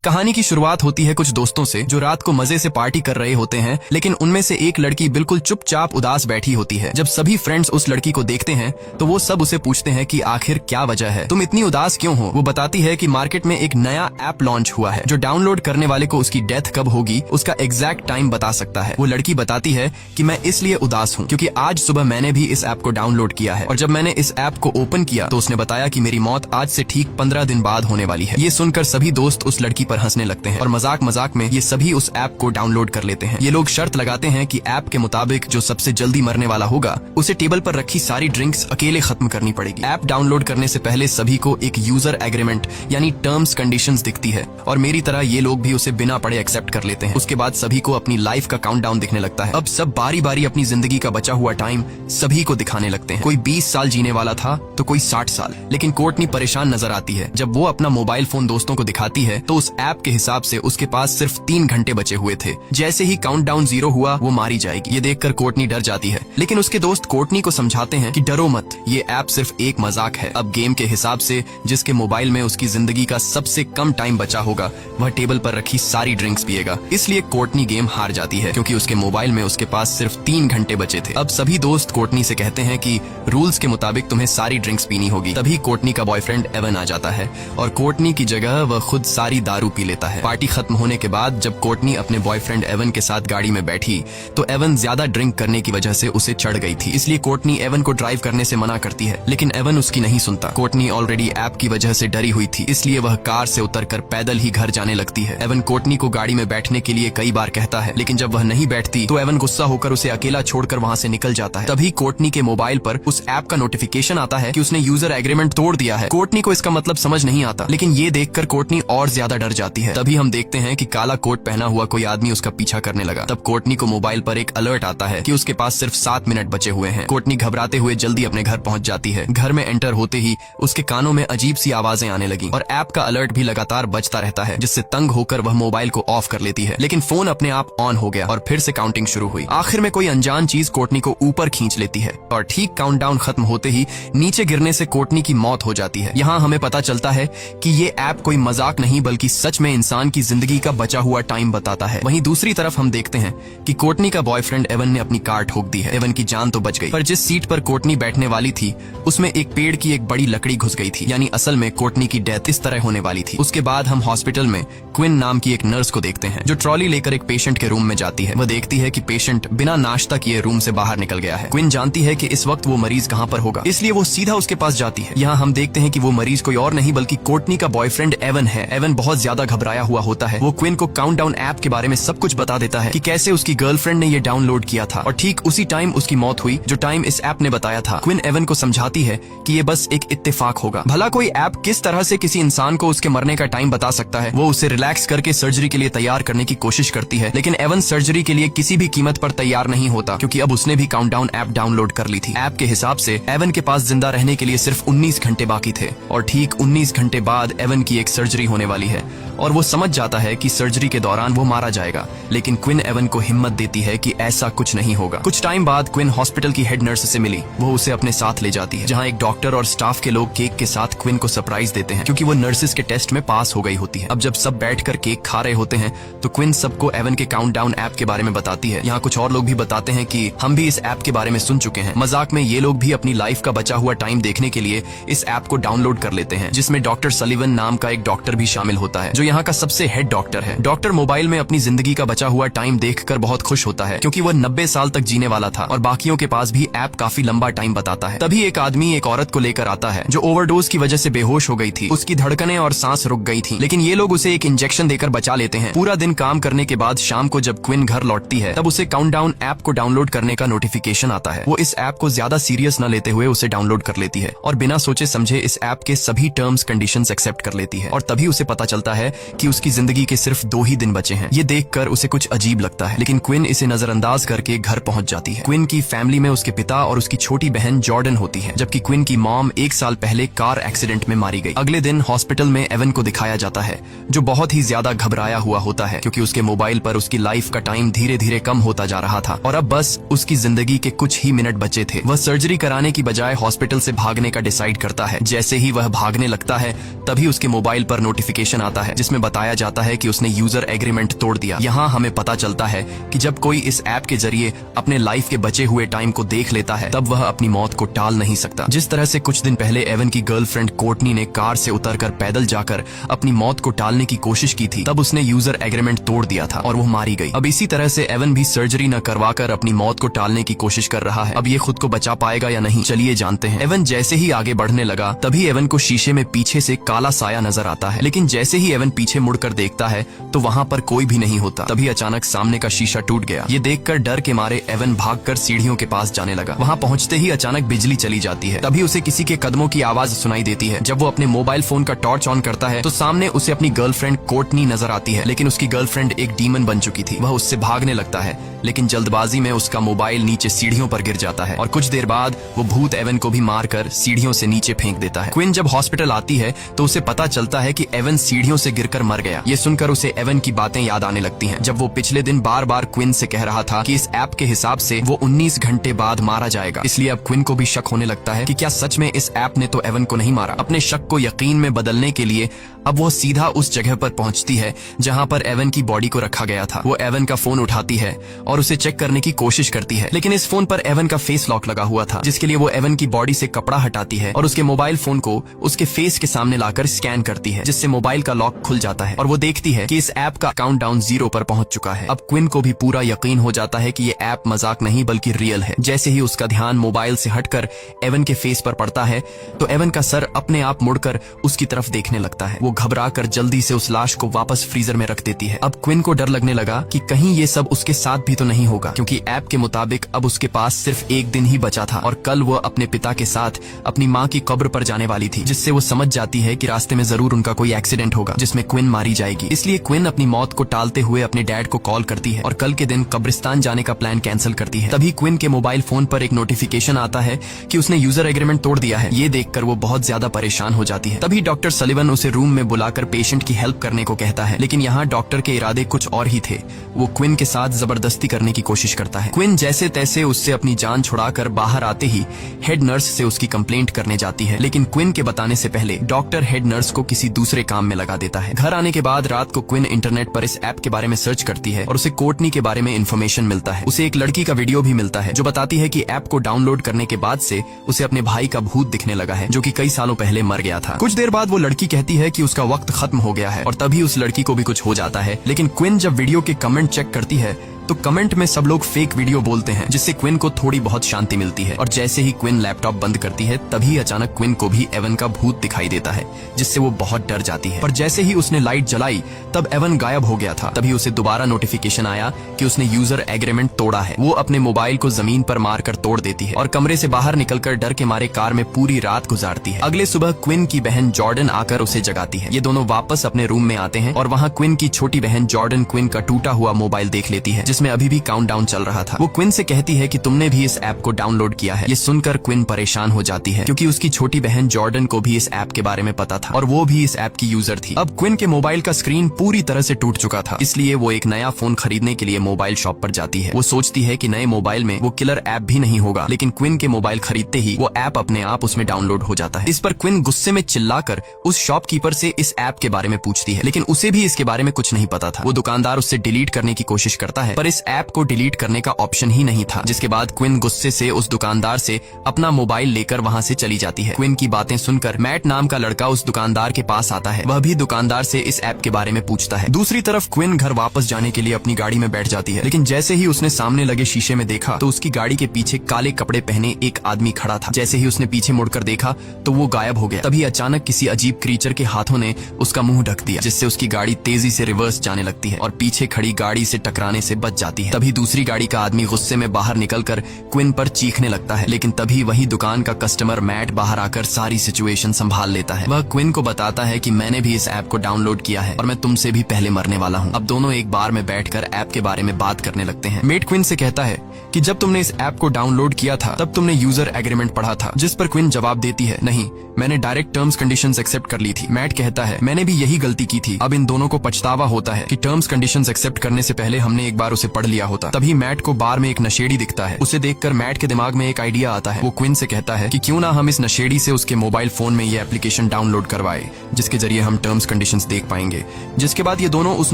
कहानी की शुरुआत होती है कुछ दोस्तों से जो रात को मजे से पार्टी कर रहे होते हैं, लेकिन उनमें से एक लड़की बिल्कुल चुपचाप उदास बैठी होती है। जब सभी फ्रेंड्स उस लड़की को देखते हैं तो वो सब उसे पूछते हैं कि आखिर क्या वजह है, तुम इतनी उदास क्यों हो। वो बताती है कि मार्केट में एक नया ऐप लॉन्च हुआ है जो डाउनलोड करने वाले को उसकी डेथ कब होगी उसका एग्जैक्ट टाइम बता सकता है। वो लड़की बताती है कि मैं इसलिए उदास हूँ क्योंकि आज सुबह मैंने भी इस ऐप को डाउनलोड किया है और जब मैंने इस ऐप को ओपन किया तो उसने बताया कि मेरी मौत आज से ठीक 15 दिन बाद होने वाली है। ये सुनकर सभी दोस्त उस लड़की पर हंसने लगते हैं और मजाक मजाक में ये सभी उस ऐप को डाउनलोड कर लेते हैं। ये लोग शर्त लगाते हैं कि ऐप के मुताबिक जो सबसे जल्दी मरने वाला होगा उसे टेबल पर रखी सारी ड्रिंक्स अकेले खत्म करनी पड़ेगी। ऐप डाउनलोड करने से पहले सभी को एक यूजर एग्रीमेंट यानी टर्म्स कंडीशंस दिखती है और मेरी तरह ये लोग भी उसे बिना पढ़े एक्सेप्ट कर लेते हैं। उसके बाद सभी को अपनी लाइफ का काउंटडाउन दिखने लगता है। अब सब बारी बारी अपनी जिंदगी का बचा हुआ टाइम सभी को दिखाने लगते हैं। कोई 20 साल जीने वाला था तो कोई 60 साल। लेकिन कोर्टनी परेशान नजर आती है। जब वो अपना मोबाइल फोन दोस्तों को दिखाती है तो उस ऐप के हिसाब से उसके पास सिर्फ 3 घंटे बचे हुए थे। जैसे ही काउंटडाउन 0 हुआ वो मारी जाएगी। ये देखकर कोर्टनी डर जाती है, लेकिन उसके दोस्त कोर्टनी को समझाते हैं कि डरो मत, ये ऐप सिर्फ एक मजाक है। अब गेम के हिसाब से जिसके मोबाइल में उसकी जिंदगी का सबसे कम टाइम बचा होगा वह टेबल पर रखी सारी ड्रिंक्स पिएगा। इसलिए कोर्टनी गेम हार जाती है क्योंकि उसके मोबाइल में उसके पास सिर्फ 3 घंटे बचे थे। अब सभी दोस्त कोर्टनी से कहते हैं कि रूल्स के मुताबिक तुम्हें सारी ड्रिंक्स पीनी होगी। तभी कोर्टनी का बॉयफ्रेंड एवन आ जाता है और कोर्टनी की जगह वह खुद सारी दारू पी लेता है। पार्टी खत्म होने के बाद जब कोर्टनी अपने बॉयफ्रेंड एवन के साथ गाड़ी में बैठी तो एवन ज्यादा ड्रिंक करने की वजह से उसे चढ़ गई थी। इसलिए कोर्टनी एवन को ड्राइव करने से मना करती है, लेकिन एवन उसकी नहीं सुनता। कोर्टनी ऑलरेडी ऐप की वजह से डरी हुई थी, इसलिए वह कार से उतरकर पैदल ही घर जाने लगती है। एवन कोर्टनी को गाड़ी में बैठने के लिए कई बार कहता है, लेकिन जब वह नहीं बैठती तो एवन गुस्सा होकर उसे अकेला छोड़कर वहाँ से निकल जाता है। तभी कोर्टनी के मोबाइल पर उस ऐप का नोटिफिकेशन आता है कि उसने यूजर एग्रीमेंट तोड़ दिया है। कोर्टनी को इसका मतलब समझ नहीं आता, लेकिन ये देखकर कोर्टनी और ज्यादा डर जाती है। तभी हम देखते हैं कि काला कोट पहना हुआ कोई आदमी उसका पीछा करने लगा। तब कोर्टनी को मोबाइल पर एक अलर्ट आता है कि उसके पास सिर्फ 7 मिनट बचे हुए हैं। कोर्टनी घबराते हुए जल्दी अपने घर पहुंच जाती है। घर में एंटर होते ही उसके कानों में अजीब सी आवाजें आने लगी और ऐप का अलर्ट भी लगातार बजता रहता है, जिससे तंग होकर वह मोबाइल को ऑफ कर लेती है। लेकिन फोन अपने आप ऑन हो गया और फिर से काउंटिंग शुरू हुई। आखिर में कोई अनजान चीज कोर्टनी को ऊपर खींच लेती है और ठीक काउंटडाउन खत्म होते ही नीचे गिरने से कोर्टनी की मौत हो जाती है। यहाँ हमें पता चलता है कि ये ऐप कोई मजाक नहीं बल्कि सच में इंसान की जिंदगी का बचा हुआ टाइम बताता है। वहीं दूसरी तरफ हम देखते हैं कि कोर्टनी का बॉयफ्रेंड एवन ने अपनी कार ठोक दी है। एवन की जान तो बच गई, पर जिस सीट पर कोर्टनी बैठने वाली थी उसमें एक पेड़ की एक बड़ी लकड़ी घुस गई थी। यानी असल में कोर्टनी की डेथ इस तरह होने वाली थी। उसके बाद हम हॉस्पिटल में क्विन नाम की एक नर्स को देखते हैं जो ट्रॉली लेकर एक पेशेंट के रूम में जाती है। वह देखती है कि पेशेंट बिना नाश्ता किए रूम से बाहर निकल गया है। क्विन जानती है कि इस वक्त वो मरीज कहाँ पर होगा, इसलिए वो सीधा उसके पास जाती है। यहाँ हम देखते हैं कि वो मरीज कोई और नहीं बल्कि कोर्टनी का बॉयफ्रेंड एवन है। एवन बहुत ज्यादा घबराया हुआ होता है। वो क्विन को काउंटडाउन ऐप के बारे में सब कुछ बता देता है कि कैसे उसकी गर्लफ्रेंड ने ये डाउनलोड किया था और ठीक उसी टाइम उसकी मौत हुई जो टाइम इस ऐप ने बताया था। क्विन एवन को समझाती है कि ये बस एक इत्तेफाक होगा। भला कोई ऐप किस तरह से किसी इंसान को उसके मरने का टाइम बता सकता है। वो उसे रिलैक्स करके सर्जरी के लिए तैयार करने की कोशिश करती है, लेकिन एवन सर्जरी के लिए किसी भी कीमत पर तैयार नहीं होता क्योंकि अब उसने भी काउंटडाउन ऐप डाउनलोड कर ली थी। ऐप के हिसाब से एवन के पास जिंदा रहने के लिए सिर्फ 19 घंटे बाकी थे और ठीक 19 घंटे बाद एवन की एक सर्जरी होने वाली है और वो समझ जाता है कि सर्जरी के दौरान वो मारा जाएगा। लेकिन क्विन एवन को हिम्मत देती है कि ऐसा कुछ नहीं होगा। कुछ टाइम बाद क्विन हॉस्पिटल की हेड नर्स से मिली। वो उसे अपने साथ ले जाती है जहाँ एक डॉक्टर और स्टाफ के लोग केक के साथ क्विन को सरप्राइज देते हैं क्योंकि वो नर्सिस के टेस्ट में पास हो गई होती है। अब जब सब बैठकर केक खा रहे होते हैं तो क्विन सबको एवन के काउंटडाउन ऐप के बारे में बताती है। यहाँ कुछ और लोग भी बताते हैं कि हम भी इस ऐप के बारे में सुन चुके हैं। मजाक में ये लोग भी अपनी लाइफ का बचा हुआ टाइम देखने के लिए इस ऐप को डाउनलोड कर लेते हैं, जिसमें डॉक्टर सलीवन नाम का एक डॉक्टर भी शामिल होता है जो यहाँ का सबसे हेड डॉक्टर है। डॉक्टर मोबाइल में अपनी जिंदगी का बचा हुआ टाइम देखकर बहुत खुश होता है क्योंकि वह 90 साल तक जीने वाला था और बाकियों के पास भी ऐप काफी लंबा टाइम बताता है। तभी एक आदमी एक औरत को लेकर आता है जो ओवरडोज की वजह से बेहोश हो गई थी। उसकी धड़कनें और सांस रुक गई थी, लेकिन ये लोग उसे एक इंजेक्शन देकर बचा लेते हैं। पूरा दिन काम करने के बाद शाम को जब क्विन घर लौटती है तब उसे काउंटडाउन ऐप को डाउनलोड करने का नोटिफिकेशन आता है। वो इस ऐप को ज्यादा सीरियस न लेते हुए उसे डाउनलोड कर लेती है और बिना सोचे समझे इस ऐप के सभी टर्म्स कंडीशंस एक्सेप्ट कर लेती है और तभी उसे पता चलता है कि उसकी जिंदगी के सिर्फ 2 ही दिन बचे हैं। ये देखकर उसे कुछ अजीब लगता है, लेकिन क्विन इसे नजरअंदाज करके घर पहुंच जाती है। क्विन की फैमिली में उसके पिता और उसकी छोटी बहन जॉर्डन होती है, जबकि क्विन की मॉम 1 साल पहले कार एक्सीडेंट में मारी गई। अगले दिन हॉस्पिटल में एवन को दिखाया जाता है जो बहुत ही ज्यादा घबराया हुआ होता है क्योंकि उसके मोबाइल पर उसकी लाइफ का टाइम धीरे धीरे कम होता जा रहा था और अब बस उसकी जिंदगी के कुछ ही मिनट बचे थे। वह सर्जरी कराने की बजाय हॉस्पिटल से भागने का डिसाइड करता है। जैसे ही वह भागने लगता है तभी उसके मोबाइल पर नोटिफिकेशन आता है जिसमें जिसमें बताया जाता है कि उसने यूजर एग्रीमेंट तोड़ दिया। यहाँ हमें पता चलता है कि जब कोई इस ऐप के जरिए अपने लाइफ के बचे हुए टाइम को देख लेता है तब वह अपनी मौत को टाल नहीं सकता। जिस तरह से कुछ दिन पहले एवन की गर्लफ्रेंड कोर्टनी ने कार से उतरकर पैदल जाकर अपनी मौत को टालने की कोशिश की थी, तब उसने यूजर एग्रीमेंट तोड़ दिया था और वो मारी गई। अब इसी तरह से एवन भी सर्जरी न करवाकर अपनी मौत को टालने की कोशिश कर रहा है। अब ये खुद को बचा पाएगा या नहीं, चलिए जानते हैं। एवन जैसे ही आगे बढ़ने लगा तभी एवन को शीशे में पीछे से काला साया नजर आता है, लेकिन जैसे ही एवन पीछे मुड़कर देखता है तो वहाँ पर कोई भी नहीं होता। तभी अचानक सामने का शीशा टूट गया। ये देखकर डर के मारे एवन भागकर सीढ़ियों के पास जाने लगा। वहाँ पहुँचते ही अचानक बिजली चली जाती है। तभी उसे किसी के कदमों की आवाज सुनाई देती है। जब वो अपने मोबाइल फोन का टॉर्च ऑन करता है तो सामने उसे अपनी गर्लफ्रेंड कोर्टनी नजर आती है, लेकिन उसकी गर्लफ्रेंड एक डीमन बन चुकी थी। वह उससे भागने लगता है, लेकिन जल्दबाजी में उसका मोबाइल नीचे सीढ़ियों पर गिर जाता है और कुछ देर बाद वो भूत एवन को भी मारकर सीढ़ियों से नीचे फेंक देता है। क्विन जब हॉस्पिटल आती है तो उसे पता चलता है कि एवन सीढ़ियों से गिरकर मर गया। ये सुनकर उसे एवन की बातें याद आने लगती हैं, जब वो पिछले दिन बार बार क्विन से कह रहा था कि इस ऐप के हिसाब से वो 19 घंटे बाद मारा जाएगा। इसलिए अब क्विन को भी शक होने लगता है कि क्या सच में इस ऐप ने तो एवन को नहीं मारा। अपने शक को यकीन में बदलने के लिए अब वो सीधा उस जगह पर पहुंचती है जहां पर एवन की बॉडी को रखा गया था। वो एवन का फोन उठाती है और उसे चेक करने की कोशिश करती है, लेकिन इस फोन पर एवन का फेस लॉक लगा हुआ था, जिसके लिए वो एवन की बॉडी से कपड़ा हटाती है और उसके मोबाइल फोन को उसके फेस के सामने लाकर स्कैन करती है, जिससे मोबाइल का लॉक खुल जाता है और वो देखती है कि इस ऐप का काउंटडाउन 0 पर पहुंच चुका है। अब क्विन को भी पूरा यकीन हो जाता है कि ये ऐप मजाक नहीं बल्कि रियल है। जैसे ही उसका ध्यान मोबाइल से हटकर एवन के फेस पर पड़ता है तो एवन का सर अपने आप मुड़कर उसकी तरफ देखने लगता है। वो घबराकर जल्दी से उस लाश को वापस फ्रीजर में रख देती है। अब क्विन को डर लगने लगा कि कहीं ये सब उसके साथ भी तो नहीं होगा, क्योंकि ऐप के मुताबिक अब उसके पास सिर्फ एक दिन ही बचा था और कल वो अपने पिता के साथ अपनी माँ की कब्र पर जाने वाली थी, जिससे वो समझ जाती है कि रास्ते में जरूर उनका कोई एक्सीडेंट होगा जिसमें क्विन मारी जाएगी। इसलिए क्विन अपनी मौत को टालते हुए अपने डैड को कॉल करती है और कल के दिन कब्रिस्तान जाने का प्लान कैंसिल करती है। तभी क्विन के मोबाइल फोन पर एक नोटिफिकेशन आता है कि उसने यूजर एग्रीमेंट तोड़ दिया है। ये देखकर वो बहुत ज्यादा परेशान हो जाती है। तभी डॉक्टर सलिवन उसे रूम में बुलाकर पेशेंट की हेल्प करने को कहता है, लेकिन यहाँ डॉक्टर के इरादे कुछ और ही थे। वो क्विन के साथ जबरदस्ती करने की कोशिश करता है। क्विन जैसे तैसे उससे अपनी जान छुड़ाकर बाहर आते ही हेड नर्स से उसकी कंप्लेंट करने जाती है, लेकिन क्विन के बताने से पहले डॉक्टर हेड नर्स को किसी दूसरे काम में लगा देता है। घर आने के बाद रात को क्विन इंटरनेट पर इस ऐप के बारे में सर्च करती है और उसे कोर्टनी के बारे में इन्फॉर्मेशन मिलता है। उसे एक लड़की का वीडियो भी मिलता है जो बताती है कि ऐप को डाउनलोड करने के बाद से उसे अपने भाई का भूत दिखने लगा है, जो कि कई सालों पहले मर गया था। कुछ देर बाद वो लड़की कहती है कि उसका वक्त खत्म हो गया है और तभी उस लड़की को भी कुछ हो जाता है। लेकिन क्विन जब वीडियो के कमेंट चेक करती है तो कमेंट में सब लोग फेक वीडियो बोलते हैं, जिससे क्विन को थोड़ी बहुत शांति मिलती है। और जैसे ही क्विन लैपटॉप बंद करती है तभी अचानक क्विन को भी एवन का भूत दिखाई देता है, जिससे वो बहुत डर जाती है। पर जैसे ही उसने लाइट जलाई तब एवन गायब हो गया था। तभी उसे दोबारा नोटिफिकेशन आया कि उसने यूजर एग्रीमेंट तोड़ा है। वो अपने मोबाइल को जमीन पर मारकर तोड़ देती है और कमरे से बाहर निकलकर डर के मारे कार में पूरी रात गुजारती है। अगले सुबह क्विन की बहन जॉर्डन आकर उसे जगाती है। ये दोनों वापस अपने रूम में आते हैं और वहाँ क्विन की छोटी बहन जॉर्डन क्विन का टूटा हुआ मोबाइल देख लेती है, जिसमें अभी भी काउंटडाउन चल रहा था। वो क्विन से कहती है कि तुमने भी इस ऐप को डाउनलोड किया है। ये सुनकर क्विन परेशान हो जाती है, क्योंकि उसकी छोटी बहन जॉर्डन को भी इस ऐप के बारे में पता था और वो भी इस ऐप की यूजर थी। अब क्विन के मोबाइल का स्क्रीन पूरी तरह से टूट चुका था, इसलिए वो एक नया फोन खरीदने के लिए मोबाइल शॉप पर जाती है। वो सोचती है कि नए मोबाइल में वो किलर ऐप भी नहीं होगा, लेकिन क्विन के मोबाइल खरीदते ही वो ऐप अपने आप उसमें डाउनलोड हो जाता है। इस पर क्विन गुस्से में चिल्लाकर उस शॉपकीपर से इस ऐप के बारे में पूछती है, लेकिन उसे भी इसके बारे में कुछ नहीं पता था। वो दुकानदार उससे डिलीट करने की कोशिश करता है, पर इस ऐप को डिलीट करने का ऑप्शन ही नहीं था। जिसके बाद क्विन गुस्से से उस दुकानदार से अपना मोबाइल लेकर वहाँ से चली जाती है। क्विन की बातें सुनकर मैट नाम का लड़का उस दुकानदार के पास आता है। वह भी दुकानदार से इस ऐप के बारे में पूछता है। दूसरी तरफ क्विन घर वापस जाने के लिए अपनी गाड़ी में बैठ जाती है, लेकिन जैसे ही उसने सामने लगे शीशे में देखा तो उसकी गाड़ी के पीछे काले कपड़े पहने एक आदमी खड़ा था। जैसे ही उसने पीछे मुड़कर देखा तो वो गायब हो गया। तभी अचानक किसी अजीब क्रीचर के हाथों ने उसका मुंह ढक दिया, जिससे उसकी गाड़ी तेजी से रिवर्स जाने लगती है और पीछे खड़ी गाड़ी से टकराने से बच जाती है। तभी दूसरी गाड़ी का आदमी गुस्से में बाहर निकलकर क्विन पर चीखने लगता है, लेकिन तभी वही दुकान का कस्टमर मैट बाहर आकर सारी सिचुएशन संभाल लेता है। वह क्विन को बताता है कि मैंने भी इस ऐप को डाउनलोड किया है और मैं तुमसे भी पहले मरने वाला हूँ। अब दोनों एक बार में बैठकर ऐप के बारे में बात करने लगते हैं। मेट क्विन से कहता है कि जब तुमने इस ऐप को डाउनलोड किया था तब तुमने यूजर एग्रीमेंट पढ़ा था, जिस पर क्विन जवाब देती है, नहीं, मैंने डायरेक्ट टर्म्स कंडीशंस एक्सेप्ट कर ली थी। मैट कहता है, मैंने भी यही गलती की थी। अब इन दोनों को पछतावा होता है कि टर्म्स कंडीशंस एक्सेप्ट करने से पहले हमने एक बार उसे पढ़ लिया होता। तभी मैट को बार में एक नशेड़ी दिखता है। उसे देखकर मैट के दिमाग में एक आइडिया आता है। वो क्विन से कहता है कि क्यों ना हम इस नशेड़ी से उसके मोबाइल फोन में ये एप्लीकेशन डाउनलोड करवाए, जिसके जरिए हम टर्म्स कंडीशंस देख पाएंगे। जिसके बाद ये दोनों उस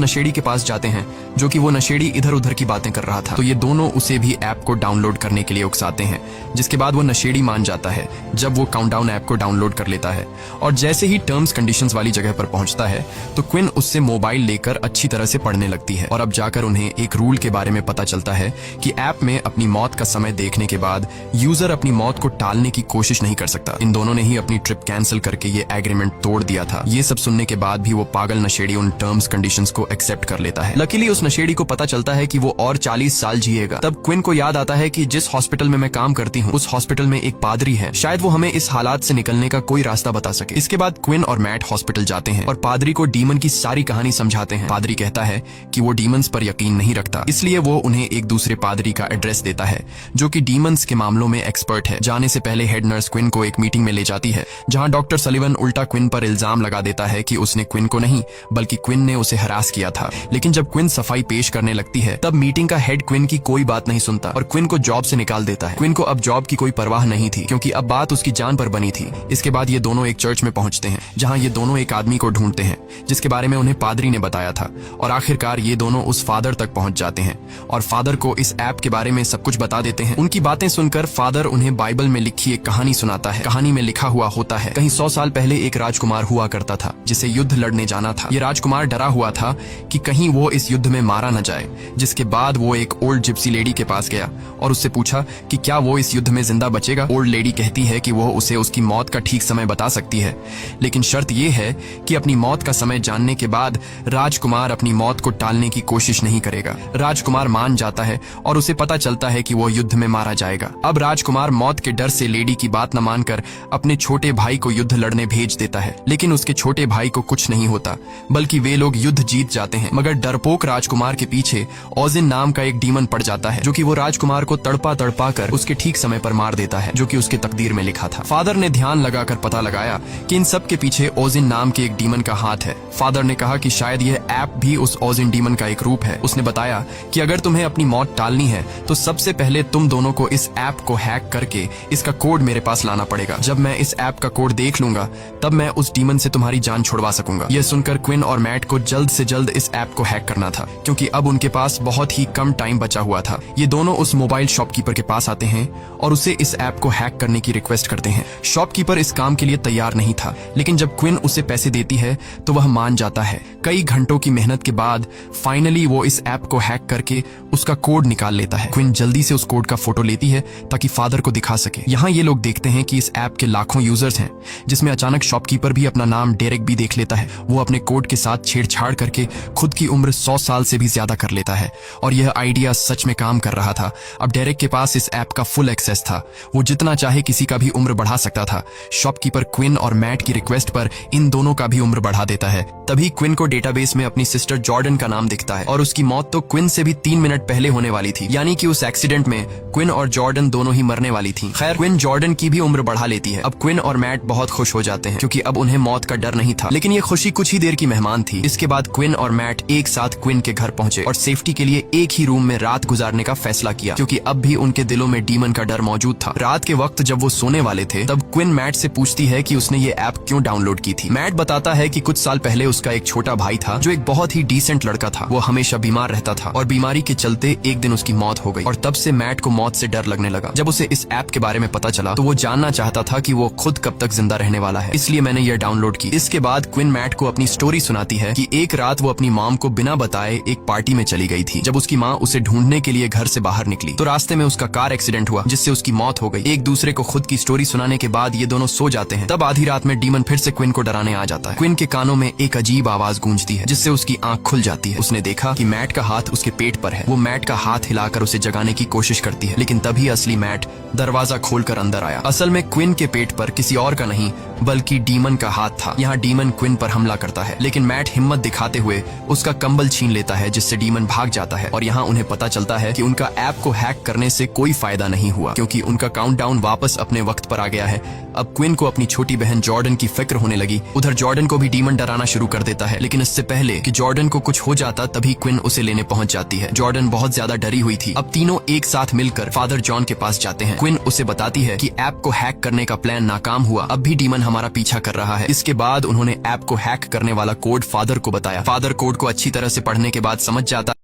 नशेड़ी के पास जाते हैं, जो कि वो नशेड़ी इधर उधर की बातें कर रहा था। तो ये दोनों उसे भी ऐप को डाउनलोड करने के लिए उकसाते हैं, जिसके बाद वो नशेड़ी मान जाता है जब वो काउंटडाउन ऐप को डाउनलोड कर लेता है। और जैसे ही टर्म्स कंडीशंस वाली जगह पर पहुंचता है तो क्विन उससे मोबाइल लेकर अच्छी तरह से पढ़ने लगती है। और अब जाकर उन्हें एक रूल के बारे में पता चलता है कि ऐप में अपनी मौत का समय देखने के बाद यूजर अपनी मौत को टालने की कोशिश नहीं कर सकता। इन दोनों ने ही अपनी ट्रिप कैंसिल करके ये एग्रीमेंट तोड़ दिया था। ये सब सुनने के बाद भी वो पागल नशेड़ी उन टर्म्स कंडीशंस को एक्सेप्ट कर लेता है। लकीली उस नशेड़ी को पता चलता है कि वो और 40 साल जिएगा। तब क्विन को याद आता है कि जिस हॉस्पिटल में मैं काम करती हूँ उस हॉस्पिटल में एक पादरी है, शायद वो हमें इस हालात से निकलने का कोई रास्ता बता सके। इसके बाद क्विन और मैट हॉस्पिटल जाते हैं और पादरी को डीमन की सारी कहानी समझाते हैं। पादरी कहता है कि वो डीमंस पर यकीन नहीं रखता, इसलिए वो उन्हें एक दूसरे पादरी का एड्रेस देता है जो कि डीमंस के मामलों में एक्सपर्ट है। जाने से पहले हेड नर्स क्विन को एक मीटिंग में ले जाती है, जहां डॉक्टर सलिवन उल्टा क्विन पर इल्जाम लगा देता है कि उसने क्विन को नहीं बल्कि क्विन ने उसे हरास किया था। लेकिन जब क्विन सफाई पेश करने लगती है तब मीटिंग का हेड क्विन की कोई बात नहीं सुनता और क्विन को जॉब से निकाल देता है। क्विन को अब जॉब की कोई परवाह नहीं थी, क्योंकि अब बात उसकी जान पर बनी थी। इसके बाद ये दोनों एक चर्च में पहुंचते हैं, जहां ये दोनों एक आदमी को ढूंढते हैं जिसके बारे में उन्हें पादरी ने बताया था। और आखिरकार ये दोनों उस फादर तक पहुंच जाते हैं और फादर को इस ऐप के बारे में सब कुछ बता देते हैं। उनकी बातें सुनकर फादर उन्हें बाइबल में लिखी एक कहानी सुनाता है। कहानी में लिखा हुआ होता है कहीं 100 साल पहले एक राजकुमार हुआ करता था जिसे युद्ध लड़ने जाना था। ये राजकुमार डरा हुआ था कि कहीं वो इस युद्ध में मारा न जाए। जिसके बाद वो एक ओल्ड जिप्सी लेडी के पास गया और उससे पूछा कि क्या वो इस युद्ध में जिंदा बचेगा। ओल्ड लेडी कहती है कि वो उसे उसकी मौत का ठीक समय बता सकती है, लेकिन शर्त ये है कि अपनी मौत का समय जानने के बाद राजकुमार अपनी मौत को टालने की कोशिश नहीं करेगा। राजकुमार मान जाता है और उसे पता चलता है कि वो युद्ध में मारा जाएगा। अब राजकुमार मौत के डर से लेडी की बात न मानकर अपने छोटे भाई को युद्ध लड़ने भेज देता है, लेकिन उसके छोटे भाई को कुछ नहीं होता, बल्कि वे लोग युद्ध जीत जाते हैं। मगर डरपोक राजकुमार के पीछे ओजिन नाम का एक डीमन पड़ जाता है, जो कि वो राजकुमार को तड़पा तड़पा कर उसके ठीक समय पर मार देता है, जो कि उसके तकदीर में लिखा था। फादर ने ध्यान लगाकर पता लगाया कि इन सब के पीछे ओजिन नाम के एक डीमन का हाथ है। फादर ने कहा कि शायद यह ऐप भी उस ओजिन डीमन का एक रूप है। उसने बताया कि अगर तुम्हें अपनी मौत टालनी है तो सबसे पहले तुम दोनों को इस ऐप को हैक करके इसका कोड मेरे पास लाना पड़ेगा। जब मैं इस ऐप का कोड देख लूंगा तब मैं उस डीमन से तुम्हारी जान छुड़वा सकूंगा। यह सुनकर क्विन और मैट को जल्द से जल्द इस ऐप को हैक करना था, क्योंकि अब उनके पास बहुत ही कम टाइम बचा हुआ था। ये दोनों उस मोबाइल शॉपकीपर के पास आते हैं और उसे इस ऐप को हैक करने की रिक्वेस्ट करते हैं। शॉपकीपर इस काम के लिए तैयार नहीं था, लेकिन जब क्विन उसे पैसे देती है तो वह मान जाता है। कई घंटों की मेहनत के बाद फाइनली वो इस ऐप को हैक करके उसका कोड निकाल लेता है। क्विन जल्दी से उस कोड का फोटो लेती है ताकि फादर को दिखा सके। यहाँ ये लोग देखते हैं कि इस ऐप के लाखों यूजर्स हैं, जिसमें अचानक शॉपकीपर भी अपना नाम डेरेक भी देख लेता है। वो अपने कोड के साथ छेड़छाड़ करके खुद की उम्र 100 साल से भी ज्यादा कर लेता है और यह आइडिया सच में काम कर रहा था। अब डेरेक के पास इस ऐप का फुल एक्सेस था, वो जितना चाहे किसी का भी उम्र बढ़ा सकता था। शॉपकीपर क्विन और मैट की रिक्वेस्ट पर इन दोनों का भी उम्र बढ़ा देता है। तभी क्विन को डेटाबेस में अपनी सिस्टर जॉर्डन का नाम दिखता है और उसकी मौत तो क्विन से भी 3 मिनट पहले होने वाली थी, यानी कि उस एक्सीडेंट में क्विन और जॉर्डन दोनों ही मरने वाली थी। खैर, क्विन जॉर्डन की भी उम्र बढ़ा लेती है। अब क्विन और मैट बहुत खुश हो जाते हैं, क्योंकि अब उन्हें मौत का डर नहीं था। लेकिन ये खुशी कुछ ही देर की मेहमान थी। इसके बाद क्विन और मैट एक साथ क्विन के घर पहुंचे और सेफ्टी के लिए एक ही रूम में रात गुजारने का फैसला किया, क्योंकि अब भी उनके दिलों में डीमन का डर मौजूद था। रात के वक्त जब वो सोने वाले थे तब क्विन मैट से पूछती है कि उसने ये ऐप क्यों डाउनलोड की थी। मैट बताता है कि कुछ साल पहले उसका एक छोटा भाई था जो एक बहुत ही डिसेंट लड़का था। वो हमेशा बीमार रहता था और बीमारी के चलते एक दिन उसकी मौत हो गई और तब से मैट को मौत से डर लगने लगा। जब उसे इस ऐप के बारे में पता चला तो वो जानना चाहता था कि वो खुद कब तक जिंदा रहने वाला है, इसलिए मैंने यह डाउनलोड की। इसके बाद क्विन मैट को अपनी स्टोरी सुनाती है कि एक रात वो अपनी मॉम को बिना बताए एक पार्टी में चली गई थी। जब उसकी माँ उसे ढूंढने के लिए घर से बाहर निकली तो रास्ते में उसका कार एक्सीडेंट हुआ, जिससे उसकी मौत हो गई। एक दूसरे को खुद की स्टोरी सुनाने के बाद ये दोनों सो जाते हैं। तब आधी रात में डीमन फिर से क्विन को डराने आ जाता है। क्विन के कानों में एक अजीब आवाज गूंजती है, जिससे उसकी आंख खुल जाती है। उसने देखा कि मैट का हाथ उसके पेट पर है। वो मैट का हाथ हिलाकर उसे जगाने की कोशिश करती है, लेकिन तभी असली मैट दरवाजा खोलकर अंदर आया। असल में क्विन के पेट पर किसी और का नहीं बल्कि डीमन का हाथ था। यहाँ डीमन क्विन पर हमला करता है, लेकिन मैट हिम्मत दिखाते हुए उसका कंबल छीन लेता है, जिससे डीमन भाग जाता है। और यहाँ उन्हें पता चलता है कि उनका ऐप को हैक करने से कोई फायदा नहीं हुआ, क्योंकि उनका काउंटडाउन वापस अपने वक्त पर आ गया है। अब क्विन को अपनी छोटी बहन जॉर्डन की फिक्र होने लगी। उधर जॉर्डन को भी डीमन डराना शुरू कर देता है, लेकिन इससे पहले कि जॉर्डन को कुछ हो जाता तभी क्विन उसे लेने पहुंच जाती है। जॉर्डन बहुत ज्यादा डरी हुई थी। अब तीनों एक साथ मिलकर फादर जॉन के पास जाते हैं। क्विन उसे बताती है कि ऐप को हैक करने का प्लान नाकाम हुआ, अब भी डीमन हमारा पीछा कर रहा है। इसके बाद उन्होंने ऐप को हैक करने वाला कोड फादर को बताया। फादर कोड को अच्छी तरह से पढ़ने के बाद समझ जाता